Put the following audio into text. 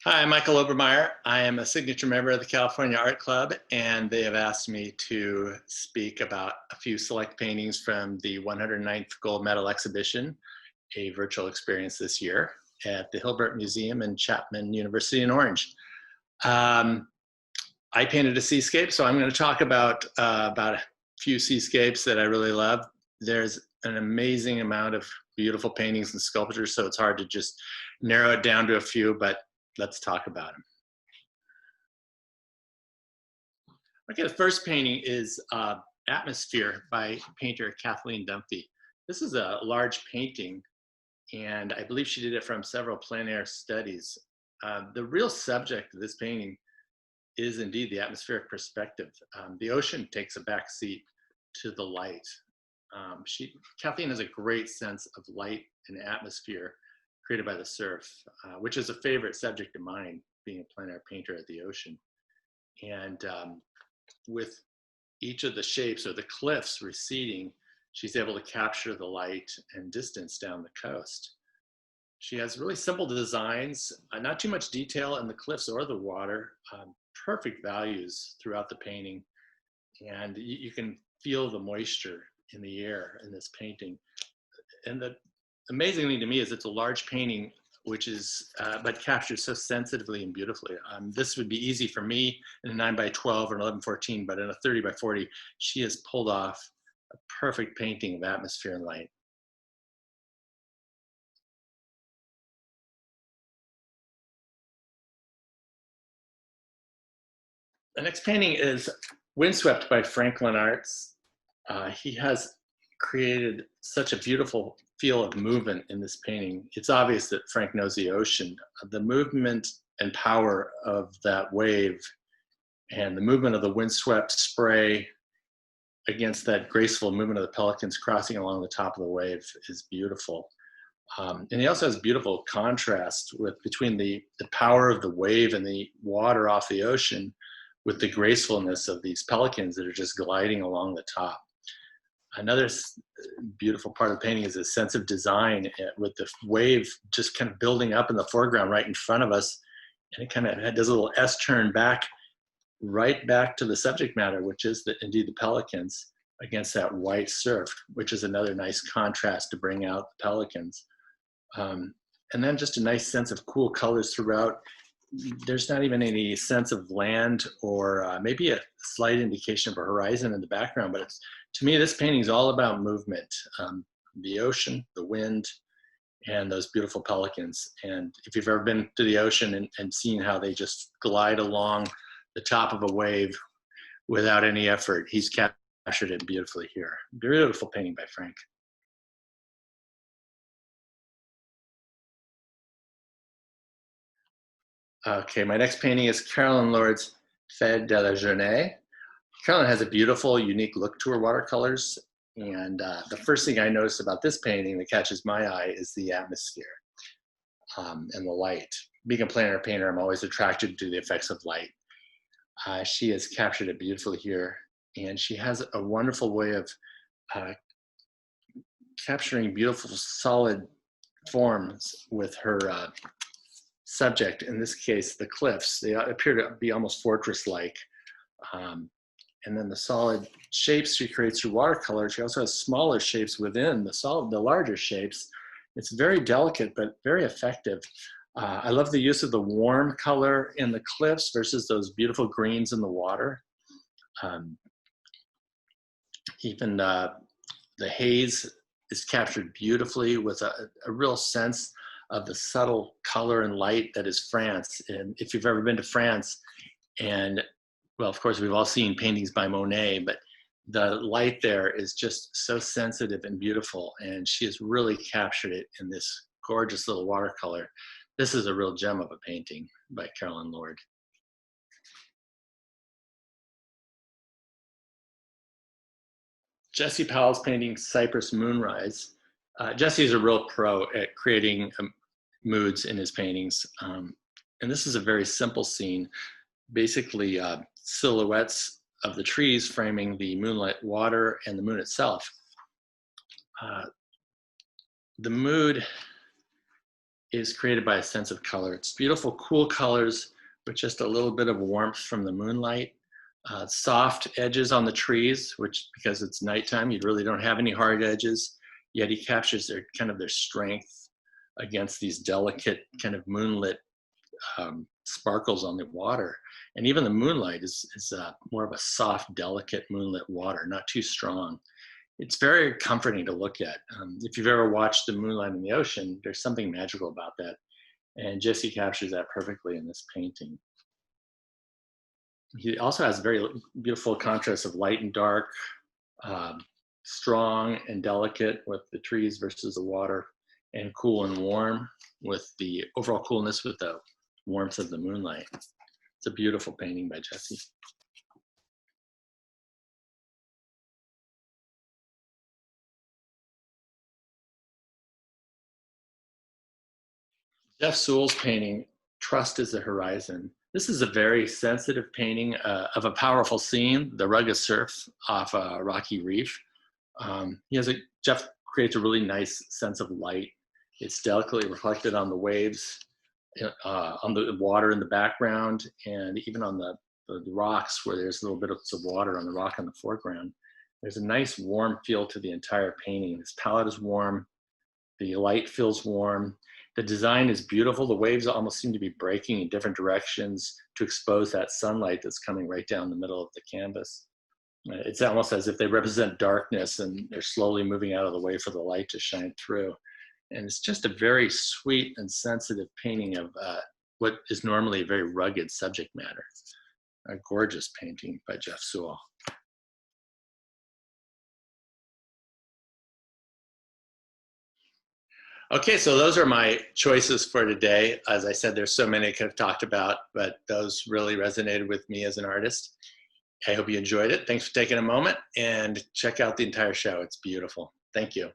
Hi, I'm Michael Obermeyer. I am a signature member of the California Art Club, and they have asked me to speak about a few select paintings from the 109th Gold Medal exhibition, a virtual experience this year at the Hilbert Museum and Chapman University in Orange. Um, I painted a seascape, so I'm going to talk about a few seascapes that I really love. There's an amazing amount of beautiful paintings and sculptures, so it's hard to just narrow it down to a few, but let's talk about them. Okay, the first painting is Atmosphere by painter Kathleen Dunphy. This is a large painting, and I believe she did it from several plein air studies. The real subject of this painting is indeed the atmospheric perspective. The ocean takes a back seat to the light. Kathleen has a great sense of light and atmosphere created by the surf, which is a favorite subject of mine, being a plein air painter at the ocean. And with each of the shapes or the cliffs receding, she's able to capture the light and distance down the coast. She has really simple designs, not too much detail in the cliffs or the water, perfect values throughout the painting. And you can feel the moisture in the air in this painting. And the amazing thing to me is it's a large painting, which is, but captured so sensitively and beautifully. This would be easy for me in a 9x12 or an 1114, but in a 30x40, she has pulled off a perfect painting of atmosphere and light. The next painting is Windswept by Franklin Arts. He has created such a beautiful feel of movement in this painting. It's obvious that Frank knows the ocean. The movement and power of that wave and the movement of the windswept spray against that graceful movement of the pelicans crossing along the top of the wave is beautiful. And he also has beautiful contrast between the power of the wave and the water off the ocean with the gracefulness of these pelicans that are just gliding along the top. Another beautiful part of the painting is a sense of design with the wave just kind of building up in the foreground right in front of us. And it kind of does a little S-turn back, right back to the subject matter, which is indeed the pelicans against that white surf, which is another nice contrast to bring out the pelicans. And then just a nice sense of cool colors throughout. There's not even any sense of land or maybe a slight indication of a horizon in the background, but to me, this painting is all about movement. The ocean, the wind, and those beautiful pelicans. And if you've ever been to the ocean and seen how they just glide along the top of a wave without any effort, he's captured it beautifully here. Beautiful painting by Frank. Okay, my next painting is Carolyn Lord's Fête de la Journée. Carolyn has a beautiful, unique look to her watercolors. And the first thing I notice about this painting that catches my eye is the atmosphere and the light. Being a plein air painter, I'm always attracted to the effects of light. She has captured it beautifully here. And she has a wonderful way of capturing beautiful, solid forms with her subject, in this case, the cliffs. They appear to be almost fortress-like. And then the solid shapes she creates through watercolor. She also has smaller shapes within the larger shapes. It's very delicate, but very effective. I love the use of the warm color in the cliffs versus those beautiful greens in the water. Even the haze is captured beautifully with a real sense of the subtle color and light that is France. And if you've ever been to France, and well, of course, we've all seen paintings by Monet, but the light there is just so sensitive and beautiful. And she has really captured it in this gorgeous little watercolor. This is a real gem of a painting by Carolyn Lord. Jesse Powell's painting Cypress Moonrise. Jesse is a real pro at creating moods in his paintings. And this is a very simple scene, basically silhouettes of the trees framing the moonlit water and the moon itself. The mood is created by a sense of color. It's beautiful, cool colors with just a little bit of warmth from the moonlight. Soft edges on the trees, which because it's nighttime, you really don't have any hard edges, yet he captures their kind of their strength against these delicate kind of moonlit sparkles on the water. And even the moonlight is more of a soft, delicate moonlit water, not too strong. It's very comforting to look at. If you've ever watched the moonlight in the ocean, there's something magical about that. And Jesse captures that perfectly in this painting. He also has very beautiful contrast of light and dark, strong and delicate with the trees versus the water, and cool and warm with the overall coolness with the warmth of the moonlight. It's a beautiful painting by Jesse. Jeff Sewell's painting, Trust is the Horizon. This is a very sensitive painting of a powerful scene, the rugged surf off a rocky reef. Jeff creates a really nice sense of light. It's delicately reflected on the waves, on the water in the background, and even on the rocks where there's little bits of water on the rock in the foreground. There's a nice warm feel to the entire painting. This palette is warm. The light feels warm. The design is beautiful. The waves almost seem to be breaking in different directions to expose that sunlight that's coming right down the middle of the canvas. It's almost as if they represent darkness and they're slowly moving out of the way for the light to shine through. And it's just a very sweet and sensitive painting of what is normally a very rugged subject matter. A gorgeous painting by Jeff Sewell. Okay, so those are my choices for today. As I said, there's so many I could have talked about, but those really resonated with me as an artist. I hope you enjoyed it. Thanks for taking a moment and check out the entire show. It's beautiful. Thank you.